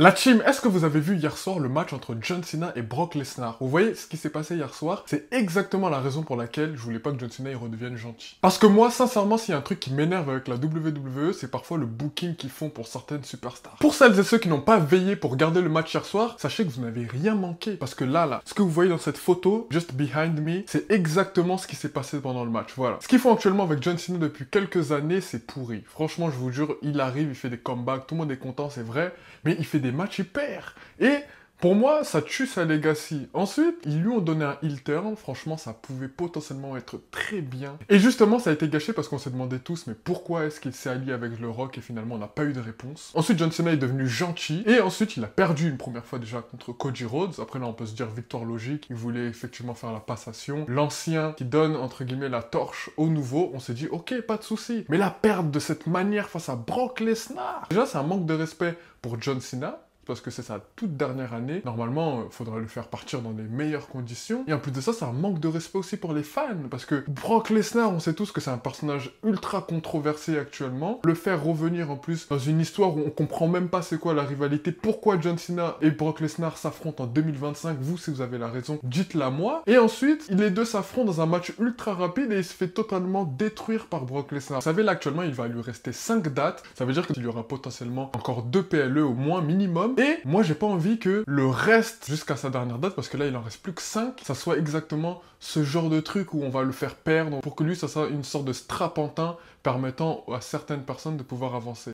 La team, est-ce que vous avez vu hier soir le match entre John Cena et Brock Lesnar? Vous voyez ce qui s'est passé hier soir? C'est exactement la raison pour laquelle je voulais pas que John Cena il redevienne gentil. Parce que moi, sincèrement, s'il y a un truc qui m'énerve avec la WWE, c'est parfois le booking qu'ils font pour certaines superstars. Pour celles et ceux qui n'ont pas veillé pour regarder le match hier soir, sachez que vous n'avez rien manqué. Parce que là, ce que vous voyez dans cette photo, just behind me, c'est exactement ce qui s'est passé pendant le match. Voilà. Ce qu'ils font actuellement avec John Cena depuis quelques années, c'est pourri. Franchement, je vous jure, il arrive, il fait des comebacks, tout le monde est content, c'est vrai, mais il fait des matchs, il perd. Et pour moi, ça tue sa legacy. Ensuite, ils lui ont donné un heel turn. Franchement, ça pouvait potentiellement être très bien. Et justement, ça a été gâché parce qu'on s'est demandé tous, mais pourquoi est-ce qu'il s'est allié avec The Rock? Et finalement, on n'a pas eu de réponse. Ensuite, John Cena est devenu gentil. Et ensuite, il a perdu une première fois déjà contre Cody Rhodes. Après, là, on peut se dire victoire logique. Il voulait effectivement faire la passation. L'ancien qui donne, entre guillemets, la torche au nouveau. On s'est dit, ok, pas de souci. Mais la perte de cette manière face à Brock Lesnar, déjà, c'est un manque de respect pour John Cena, parce que c'est sa toute dernière année. Normalement, il faudrait le faire partir dans les meilleures conditions. Et en plus de ça, c'est un manque de respect aussi pour les fans, parce que Brock Lesnar, on sait tous que c'est un personnage ultra controversé actuellement. Le faire revenir en plus dans une histoire où on comprend même pas c'est quoi la rivalité, pourquoi John Cena et Brock Lesnar s'affrontent en 2025, vous, si vous avez la raison, dites-la moi. Et ensuite, les deux s'affrontent dans un match ultra rapide et il se fait totalement détruire par Brock Lesnar. Vous savez, là, actuellement, il va lui rester 5 dates. Ça veut dire qu'il y aura potentiellement encore 2 PLE au moins minimum. Et moi, j'ai pas envie que le reste, jusqu'à sa dernière date, parce que là, il en reste plus que 5, ça soit exactement ce genre de truc où on va le faire perdre, pour que lui, ça soit une sorte de strapontin permettant à certaines personnes de pouvoir avancer.